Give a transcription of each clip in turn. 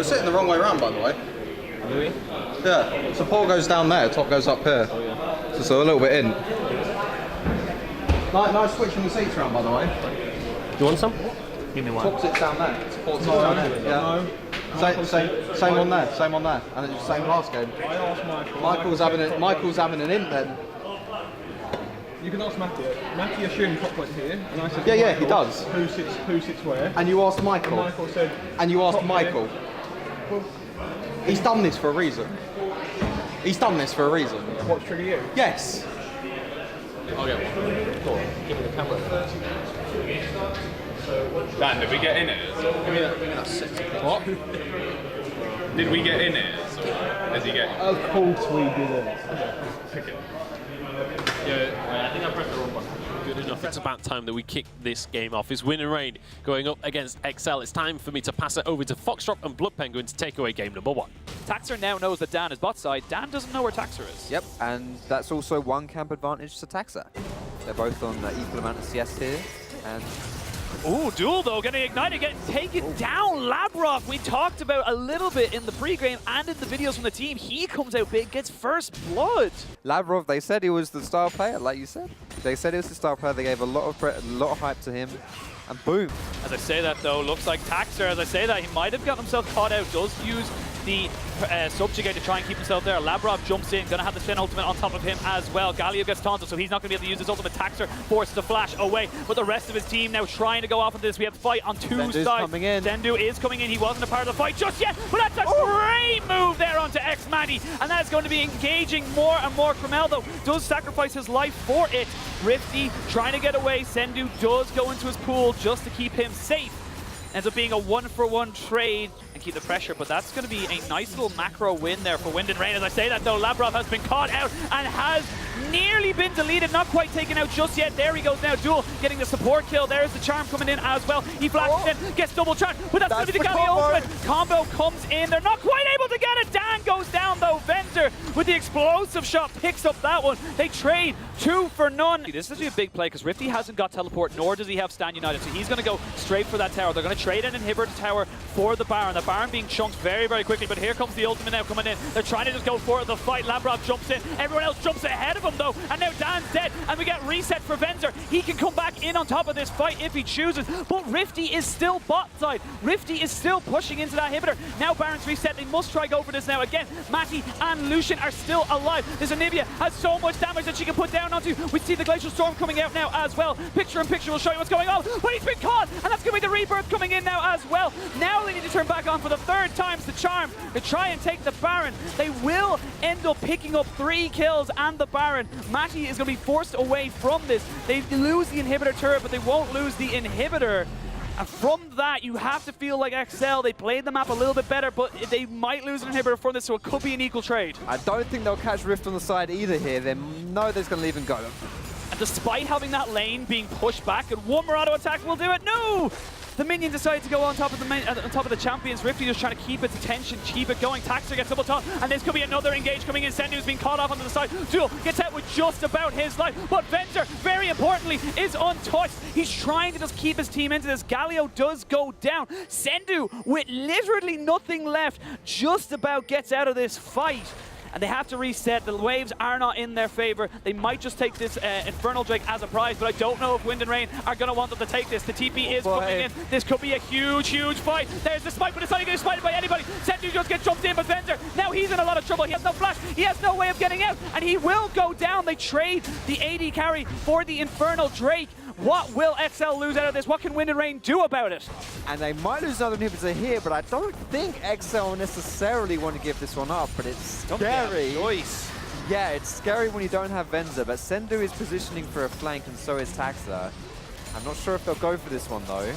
We're sitting the wrong way around, by the way. Do we? Yeah. Support goes down there, top goes up here. Oh, yeah. So a little bit in. Nice switching the seats around, by the way. Do you want some? Give me one. Top sits down there. Support sits down there. Yeah. No. Same on there. Same on there. And it's the same last game. I asked Michael. Michael's having an int then. You can ask Matty. Matty assumed top went here, and I said, Yeah, Michael, he does. Who sits where? And you asked Michael. And Michael said. And you asked top Michael. Well, He's done this for a reason. He's done this for a reason. what's trigger you? Yes. I'll get one. Cool. Give me the camera first. Dan, did we get in it? What? Did we get in it? Or is he getting? Of course we didn't. Okay. Yeah, I think I pressed the wrong button. Good enough. It's about time that we kick this game off. It's Win and Rain going up against XL. It's time for me to pass it over to Foxtrot and Blood Penguin to take away game number 1. Taxer now knows that Dan is bot side. Dan doesn't know where Taxer is. Yep, and that's also one camp advantage to Taxa. They're both on equal amount of CS here, and Ooh, Duel though, getting ignited, getting taken down. Labrock, we talked about a little bit in the pre-game and in the videos from the team. He comes out big, gets first blood. Lavrov, they said he was the star player, like you said. They said he was the star player. They gave a lot of hype to him, and boom. As I say that though, looks like Taxer, as I say that, he might have gotten himself caught out. Does use the subjugate to try and keep himself there. Lavrov jumps in, gonna have the Spin ultimate on top of him as well. Galio gets taunted, so he's not gonna be able to use his ultimate. Taxer forced to flash away, but the rest of his team now trying to go off into this. We have the fight on two Zendu's sides. coming in. Zendu is coming in. He wasn't a part of the fight just yet, but that's a great move there onto X-Matty, and that's going to be engaging more and more. Cremeldo does sacrifice his life for it. Rifty trying to get away. Zendu does go into his pool just to keep him safe. Ends up being a 1-for-1 trade and keep the pressure, but that's going to be a nice little macro win there for Wind and Rain. As I say that though, Lavrov has been caught out and has nearly been deleted, not quite taken out just yet. There he goes now, Duel getting the support kill. There's the charm coming in as well. He flashes in, gets double charm, but that's going to be the Galio ultimate. Combo comes in, they're not quite able to get it. Dan goes down though, Venter with the explosive shot picks up that one. They trade 2 for none. This is going to be a big play because Rifty hasn't got teleport, nor does he have Stan United, so he's going to go straight for that tower. They're going to trade an inhibitor tower for the Baron. The Baron being chunked very, very quickly, but here comes the ultimate now coming in. They're trying to just go for the fight. Lavrov jumps in. Everyone else jumps ahead of him though, and now Dan's dead, and we get reset for Venzer. He can come back in on top of this fight if he chooses, but Rifty is still bot side. Rifty is still pushing into that inhibitor. Now Baron's reset. They must try go for this now again. Matty and Lucian are still alive. This Anivia has so much damage that she can put down onto. We see the Glacial Storm coming out now as well. Picture in picture will show you what's going on, but he's been caught, and that's going to be the Rebirth coming in now as well. Now they need to turn back on for the 3rd time's the charm to try and take the Baron. They will end up picking up 3 kills and the Baron. Matty is going to be forced away from this. They lose the inhibitor turret, but they won't lose the inhibitor. And from that, you have to feel like XL, they played the map a little bit better, but they might lose an inhibitor from this, so it could be an equal trade. I don't think they'll catch Rift on the side either here. They know they're going to leave and go. And despite having that lane being pushed back, and one more auto attack will do it. No! The minion decided to go on top of the champions. Rifty just trying to keep its attention, keep it going. Taxer gets double taunt, and this could be another engage coming in. Sendu's being caught off onto the side. Duel gets out with just about his life, but Venter, very importantly, is untouched. He's trying to just keep his team into this. Galio does go down. Sendu, with literally nothing left, just about gets out of this fight. And they have to reset. The waves are not in their favor. They might just take this Infernal Drake as a prize, but I don't know if Wind and Rain are going to want them to take this. The TP is coming in. This could be a huge, huge fight. There's the smite, but it's not going to get smited by anybody. Sendu just gets jumped in, but Venter, now he's in a lot of trouble. He has no flash. He has no way of getting out, and he will go down. They trade the AD carry for the Infernal Drake. What will XL lose out of this? What can Wind and Rain do about it? And they might lose another inhibitor here, but I don't think XL necessarily want to give this one up, but it's scary. Yeah, it's scary when you don't have Venza, but Sendu is positioning for a flank and so is Taxa. I'm not sure if they'll go for this one though.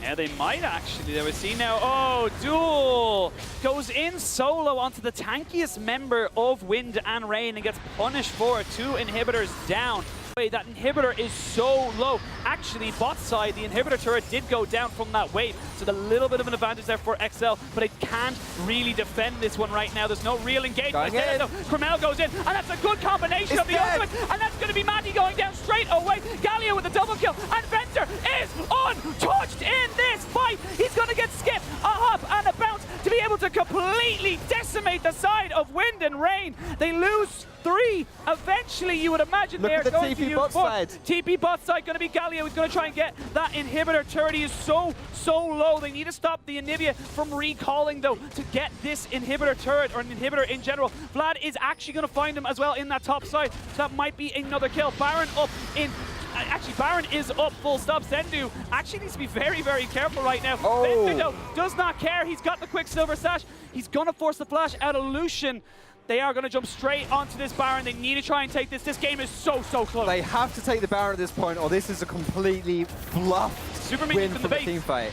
Yeah, they might actually. They would see now. Oh, Duel goes in solo onto the tankiest member of Wind and Rain and gets punished for it. 2 inhibitors down. That inhibitor is so low. Actually, bot side, the inhibitor turret did go down from that wave, so a little bit of an advantage there for XL, but it can't really defend this one right now. There's no real engagement. Cromel goes in, and that's a good combination of the ultimate, and that's going to be Matty going down straight away. Galio with the double kill, and Venter is untouched in this fight. He's going to get skipped, a hop, and a bounce to be able completely decimate the side of Wind and Rain. They lose 3. Eventually, you would imagine Look they're at the going to TP use bot 4. side. TP bot side going to be Galio. He's going to try and get that inhibitor turret. He is so low. They need to stop the Anivia from recalling, though, to get this inhibitor turret, or an inhibitor in general. Vlad is actually going to find him as well in that top side. So that might be another kill. Baron up in... Actually, Baron is up full stop. Zendu actually needs to be very, very careful right now. Oh. Zendu, though, does not care. He's got the Quicksilver Sash. He's going to force the flash out of Lucian. They are going to jump straight onto this Baron. They need to try and take this. This game is so close. They have to take the Baron at this point, or this is a completely fluffed Super win minions in from the the base. team fight.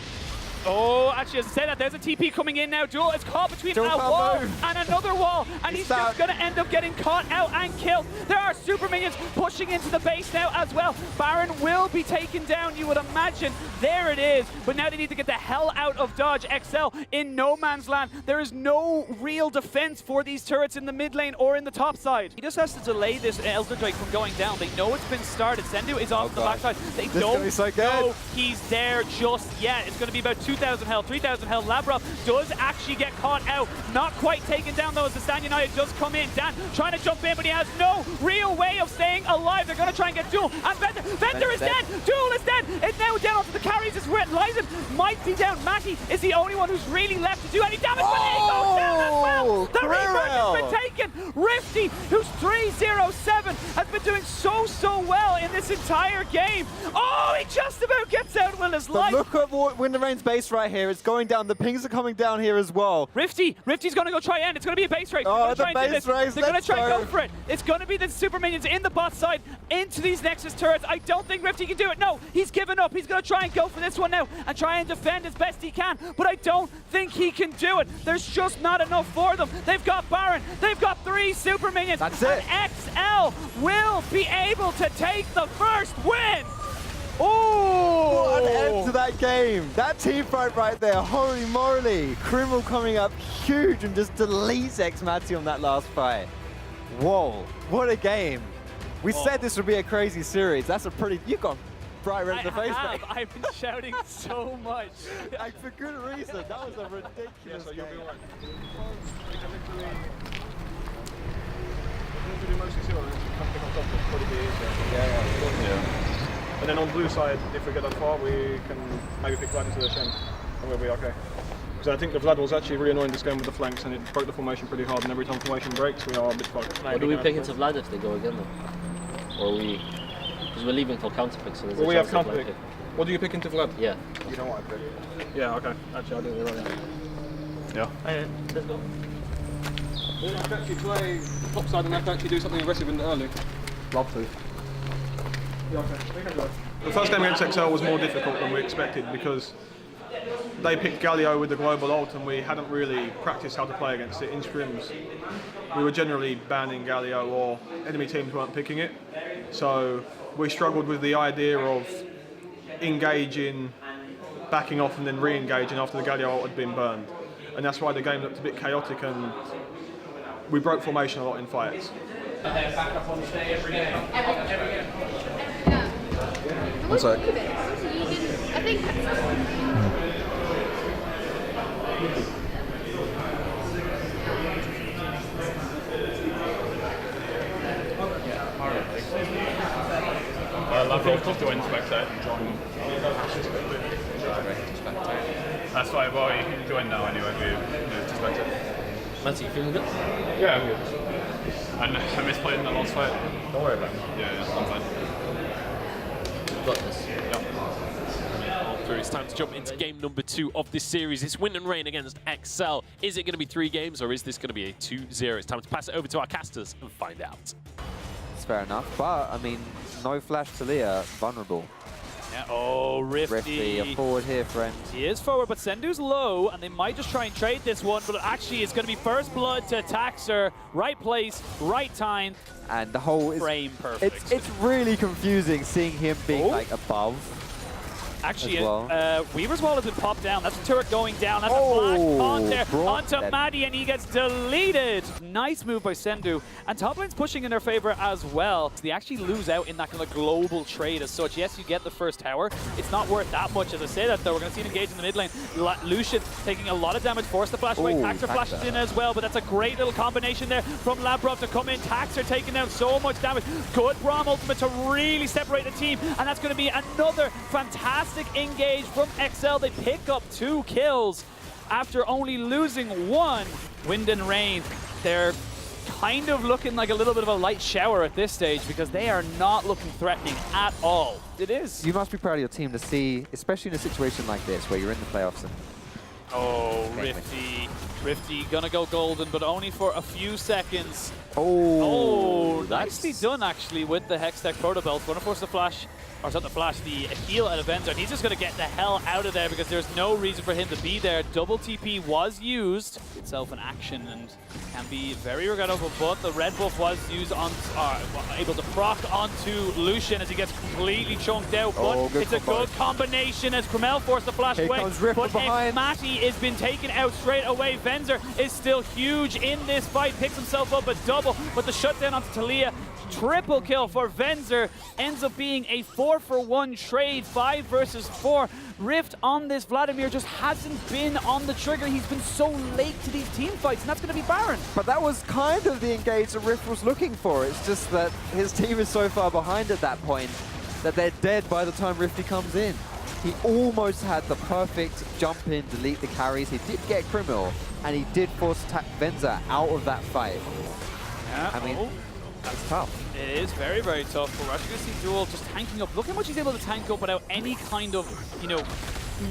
Oh, actually, as I said that, there's a TP coming in now. Duel is caught between Duel a can't wall move. and another wall, and he's down. just going to end up getting caught out and killed. There are super minions pushing into the base now as well. Baron will be taken down, you would imagine. There it is. But now they need to get the hell out of Dodge. XL in no man's land. There is no real defense for these turrets in the mid lane or in the top side. He just has to delay this Elder Drake from going down. They know it's been started. Zendu is off the backside. They This is don't gonna be so good. know he's there just yet. It's going to be about 2,000 health, 3,000 health. Lavrov does actually get caught out. Not quite taken down, though, as the Stan United does come in. Dan trying to jump in, but he has no real way of staying alive. They're going to try and get Duel. And Vender is dead. Duel is dead. It's now down onto the carries. It's where Lysen might be down. Matty is the only one who's really left to do any damage, but he goes down as well. The rebirth has been taken. Rifty, who's 3-0-7, has been doing so well in this entire game. Oh, he just about gets out with his life. But look at Wind and Rain's base right here. It's going down. The pings are coming down here as well. Rifty's going to go try end. It's going to be a base race. Oh, They're the going to try and do base this. race. They're going to Let's try and go. go for it. It's going to be the super minions in the bot side into these Nexus turrets. I don't think Rifty can do it. No, he's given up. He's going to try and go for this one now and try and defend as best he can. But I don't think he can do it. There's just not enough for them. They've got Baron. They've got 3 super minions. That's it. And XL will be able to take the first win. Oh! What an end to that game. That team fight right there, holy moly. Criminal coming up huge and just deletes X-Matty on that last fight. Whoa, what a game. We said this would be a crazy series. That's a pretty, you got bright red in the face, mate. I've been shouting so much. And for good reason. That was a ridiculous So you'll be game. alright. We can literally mostly see what something on top of probably be easier. Yeah. And then on blue side, if we get that far, we can maybe pick Vlad into the shin, and we'll be okay. Because I think the Vlad was actually really annoying this game with the flanks, and it broke the formation pretty hard, and every time formation breaks, we are a bit fucked. Or do we pick into Vlad if they go again though? Or we... Because we're leaving for counter pick, so there's Well, a we have chance counter they pick. pick. What do you pick into Vlad? Yeah. You know what I pick. Yeah, okay. Actually, I didn't realise that. Yeah. Let's go. I could actually play top side and I could actually do something aggressive in the early. Love to. Yeah, okay. We can go. The first game against XL was more difficult than we expected because they picked Galio with the global ult and we hadn't really practiced how to play against it in scrims. We were generally banning Galio or enemy teams weren't picking it. So we struggled with the idea of engaging, backing off and then re-engaging after the Galio ult had been burned. And that's why the game looked a bit chaotic and we broke formation a lot in fights. One sec. I think. Lavrov just joined spectate. That's why, well, you can join now anyway if you move to spectate. Matty, you feeling good? Yeah, I'm good. And I misplayed in the last fight. Don't worry about it. Yeah, I'm fine. We've got this. It's time to jump into game number 2 of this series. It's Wind and Rain against XL. Is it going to be 3 games or is this going to be a 2-0? It's time to pass it over to our casters and find out. It's fair enough, but I mean, no flash to Leah, vulnerable. Yeah. Oh, Rifty, a forward here, friend. He is forward, but Sendu's low, and they might just try and trade this one, but actually it's going to be first blood to Taxer. Right place, right time. And the whole Frame perfect. It's really confusing seeing him being like above. Actually, as well. Weaver's wall has been popped down. That's a turret going down. That's a flash on there onto Maddie, and he gets deleted. Nice move by Sendu. And top lane's pushing in their favor as well. They actually lose out in that kind of global trade as such. Yes, you get the first tower. It's not worth that much. As I say that, though, we're going to see him engage in the mid lane. Lucian taking a lot of damage, force the flash away. Taxer flashes in as well, but that's a great little combination there from Labrov to come in. Taxer taking down so much damage. Good Braum ultimate to really separate the team, and that's going to be another fantastic engage from XL. They pick up 2 kills after only losing 1. Wind and Rain, they're kind of looking like a little bit of a light shower at this stage because they are not looking threatening at all. It is. You must be proud of your team to see, especially in a situation like this where you're in the playoffs and oh, Rifty gonna go golden, but only for a few seconds. Oh, nicely done actually with the Hextech Protobelt. Gonna force the flash, or not the flash, the heal out of Venzo, and he's just gonna get the hell out of there because there's no reason for him to be there. Double TP was used itself in action and can be very regrettable, but the red buff was used on, able to proc onto Lucian as he gets completely chunked out, but it's a good combination as Cromel forced the flash away, but Matty has been taken out straight away. Venzer is still huge in this fight, picks himself up a double, but the shutdown onto Talia, triple kill for Venzer, ends up being a 4-for-1 trade, 5 versus 4. Rift on this Vladimir just hasn't been on the trigger. He's been so late to these team fights, and that's going to be Baron. But that was kind of the engage that Rift was looking for. It's just that his team is so far behind at that point that they're dead by the time Rifty comes in. He almost had the perfect jump in, delete the carries. He did get Criminal, and he did force attack Venza out of that fight. Yeah, I mean, that's tough. It is very, very tough. But we're actually going to see Duel just tanking up. Look how much he's able to tank up without any kind of, you know,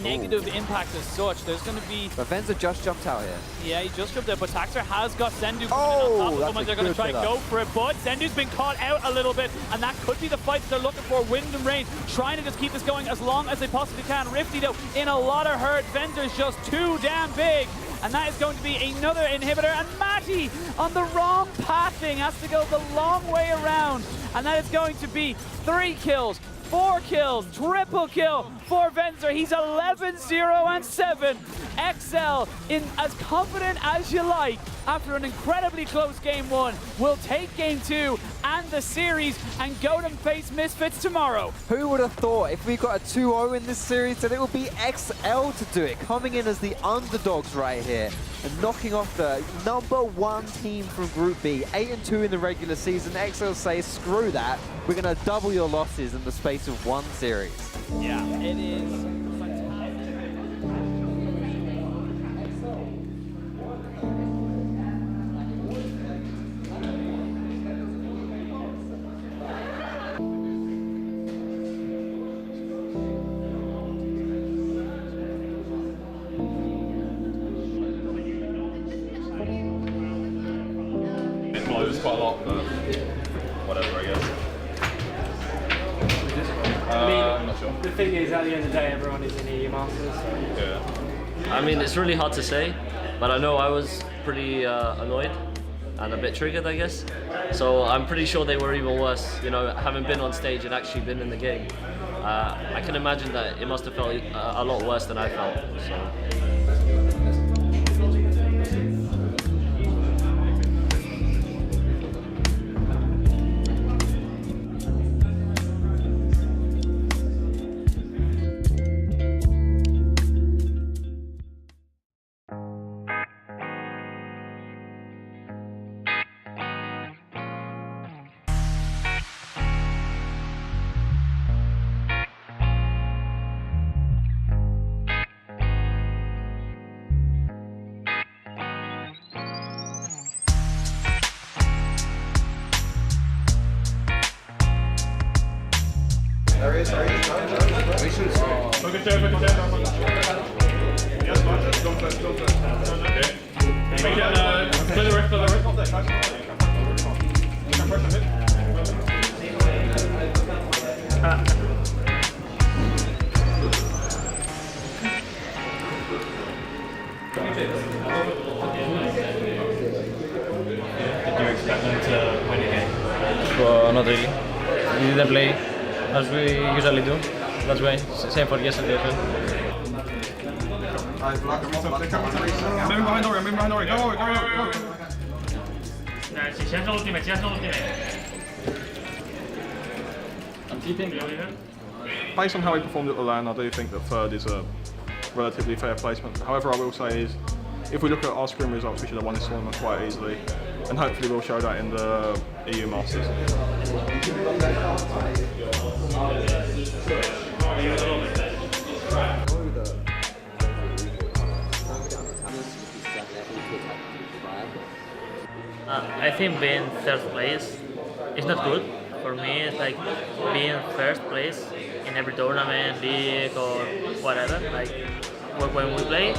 negative impact as such. There's going to be... But Venza just jumped out here. Yeah, he just jumped out, but Taxer has got Sendu on top of him, and they're going to try to go for it, but Sendu's been caught out a little bit, and that could be the fight they're looking for. Wind and Rain trying to just keep this going as long as they possibly can. Rifty, though, in a lot of hurt. Vender's just too damn big, and that is going to be another inhibitor, and Matty on the wrong pathing has to go the long way around, and that is going to be 3 kills. 4 kills, triple kill for Venzer. He's 11-0-7. XL, in as confident as you like, after an incredibly close game 1, will take game 2 and the series and go to face Misfits tomorrow. Who would have thought if we got a 2-0 in this series that it would be XL to do it, coming in as the underdogs right here and knocking off the #1 team from Group B, 8-2 in the regular season. XL say, screw that, we're going to double your losses in the space of 1 series. Yeah, it is. It blows quite a lot, but whatever, I guess. I'm not sure. The thing is, at the end of the day, everyone is in EU Masters. So. Yeah. I mean, it's really hard to say, but I know I was pretty annoyed and a bit triggered, I guess. So I'm pretty sure they were even worse, you know, having been on stage and actually been in the game. I can imagine that it must have felt a lot worse than I felt. So. Not really. We didn't play as we usually do. that's great. Same for yesterday. Behind Ori, go. Based on how he performed at the LAN, I do think that third is a relatively fair placement. However, I will say is, if we look at our scrim results, we should have won this tournament quite easily, and hopefully we'll show that in the EU Masters. I think being third place is not good. For me, it's like being first place in every tournament, league or whatever. Like when we play,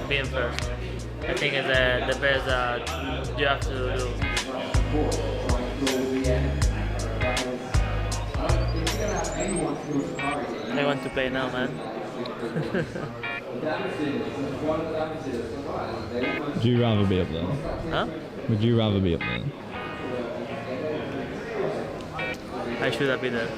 being first. I think it's the best that you have to do. I want to play now, man. Would you rather be up there? Huh? Would you rather be up there? I should have been there.